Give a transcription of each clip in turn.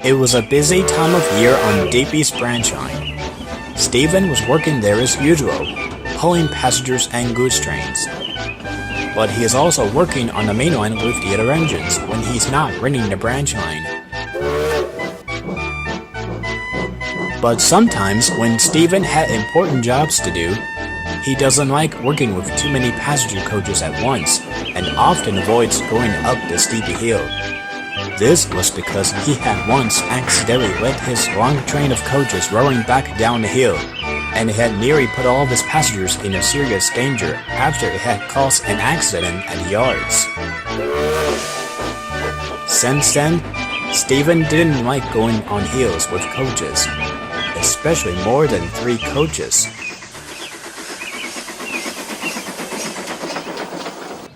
It was a busy time of year on Digby's branch line. Stephen was working there as usual, pulling passengers and goods trains. But he is also working on the main line with the other engines when he's not running the branch line. But sometimes when Stephen had important jobs to do, he doesn't like working with too many passenger coaches at once and often avoids going up the steep hill. This was because he had once accidentally let his long train of coaches rolling back down the hill, and it had nearly put all of his passengers in a serious danger after it had caused an accident at the yards. Since then, Stephen didn't like going on hills with coaches, especially more than 3 coaches.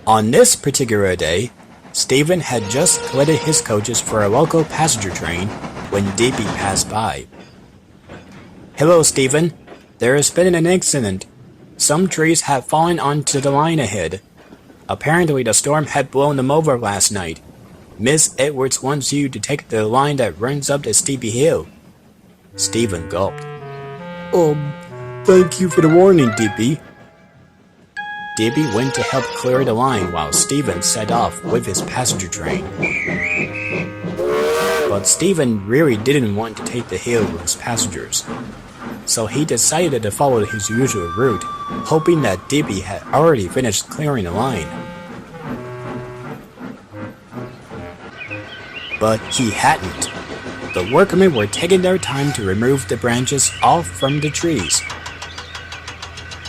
On this particular day, Stephen had just collected his coaches for a local passenger train when Digby passed by. "Hello, Stephen. There has been an accident. Some trees have fallen onto the line ahead. Apparently the storm had blown them over last night. Miss Edwards wants you to take the line that runs up the steep hill." Stephen gulped. Thank you for the warning, Digby." Digby went to help clear the line while Stephen set off with his passenger train. But Stephen really didn't want to take the hill with his passengers, so he decided to follow his usual route, hoping that Digby had already finished clearing the line. But he hadn't. The workmen were taking their time to remove the branches off from the trees.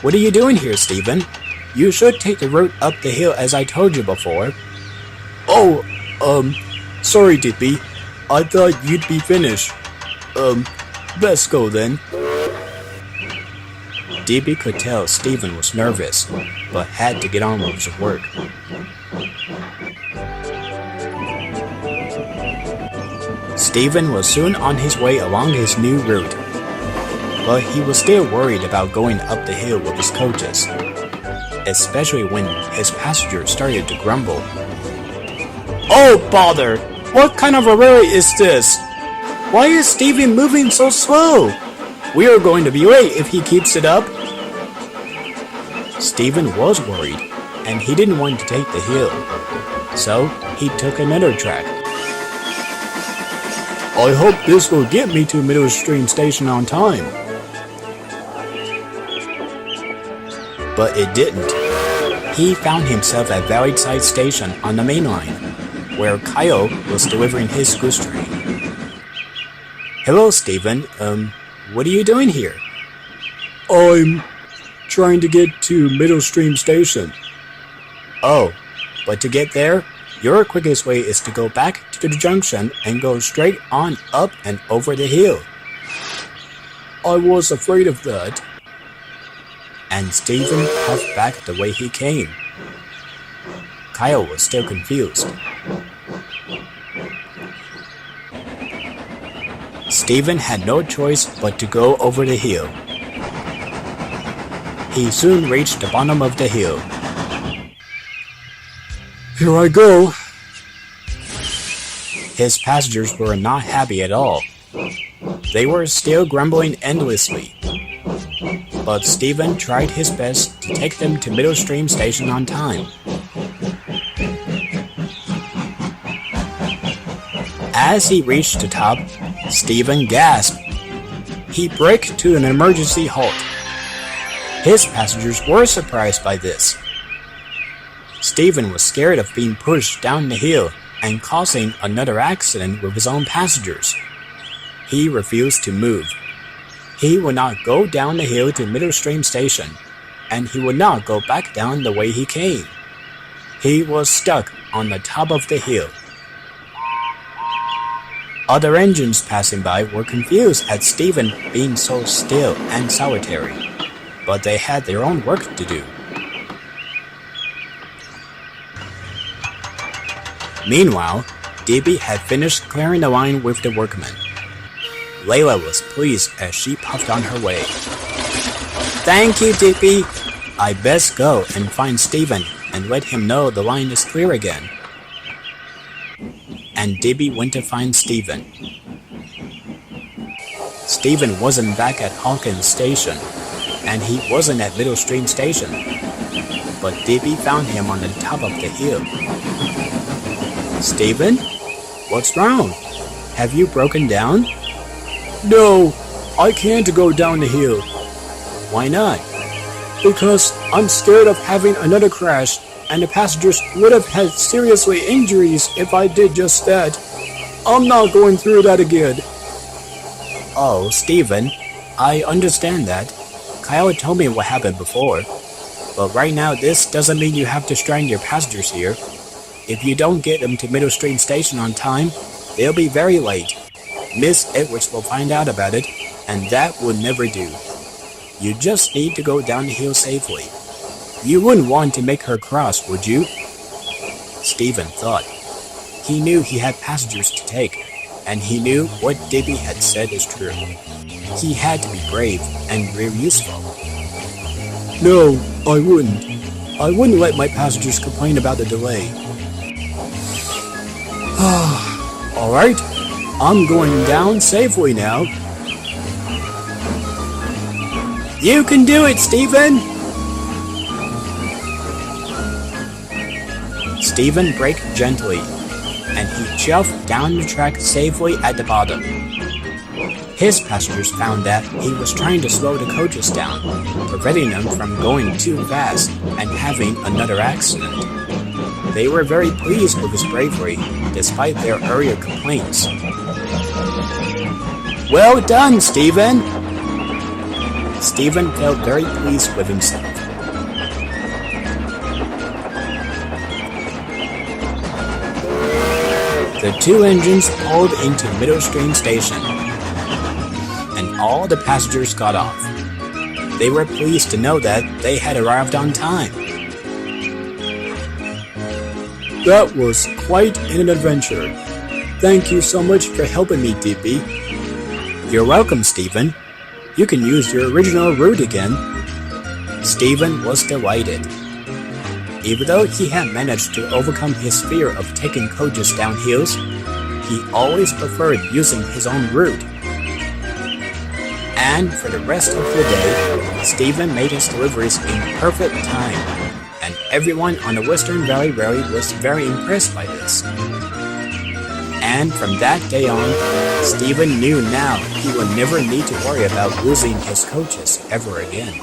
"What are you doing here, Stephen? You should take the route up the hill as I told you before." Sorry, Digby. I thought you'd be finished. Let's go then." Digby could tell Stephen was nervous, but had to get on with his work. Stephen was soon on his way along his new route, but he was still worried about going up the hill with his coaches, especially when his passengers started to grumble. "Oh, bother! What kind of a road is this? Why is Stephen moving so slow? We are going to be late if he keeps it up." Stephen was worried, and he didn't want to take the hill, so he took another track. "I hope this will get me to Middle Stream Station on time." But it didn't. He found himself at Valleyside Station on the main line, where Kyle was delivering his goods train. "Hello, Stephen. What are you doing here?" "I'm trying to get to Middle Stream Station." "Oh, but to get there, your quickest way is to go back to the junction and go straight on up and over the hill." "I was afraid of that." And Stephen puffed back the way he came. Kyle was still confused. Stephen had no choice but to go over the hill. He soon reached the bottom of the hill. "Here I go." His passengers were not happy at all. They were still grumbling endlessly. But Stephen tried his best to take them to Middle Stream Station on time. As he reached the top, Stephen gasped. He braked to an emergency halt. His passengers were surprised by this. Stephen was scared of being pushed down the hill and causing another accident with his own passengers. He refused to move. He would not go down the hill to Middle Stream Station, and he would not go back down the way he came. He was stuck on the top of the hill. Other engines passing by were confused at Stephen being so still and solitary, but they had their own work to do. Meanwhile, Digby had finished clearing the line with the workmen. Layla was pleased as she puffed on her way. "Thank you, Digby. I best go and find Stephen and let him know the line is clear again." And Digby went to find Stephen. Stephen wasn't back at Hawkins Station, and he wasn't at Middle Stream Station, but Digby found him on the top of the hill. "Stephen, what's wrong? Have you broken down?" "No, I can't go down the hill." "Why not?" "Because I'm scared of having another crash, and the passengers would have had seriously injuries if I did just that. I'm not going through that again." "Oh, Stephen, I understand that. Kyle told me what happened before. But right now, this doesn't mean you have to strand your passengers here. If you don't get them to Middle Stream Station on time, they'll be very late. Miss Edwards will find out about it, and that would never do. You just need to go down the hill safely. You wouldn't want to make her cross, would you?" Stephen thought. He knew he had passengers to take, and he knew what Digby had said is true. He had to be brave and real useful. "No, I wouldn't. I wouldn't let my passengers complain about the delay." "All right, I'm going down safely now." "You can do it, Stephen!" Stephen braked gently, and he shoved down the track safely at the bottom. His passengers found that he was trying to slow the coaches down, preventing them from going too fast and having another accident. They were very pleased with his bravery, despite their earlier complaints. "Well done, Stephen!" Stephen felt very pleased with himself. The two engines pulled into Middle Stream Station, and all the passengers got off. They were pleased to know that they had arrived on time. "That was quite an adventure. Thank you so much for helping me, Digby." "You're welcome, Stephen. You can use your original route again." Stephen was delighted. Even though he had managed to overcome his fear of taking coaches down hills, he always preferred using his own route. And for the rest of the day, Stephen made his deliveries in perfect time, and everyone on the Western Valley Railway was very impressed by this. And from that day on, Stephen knew now he would never need to worry about losing his coaches ever again.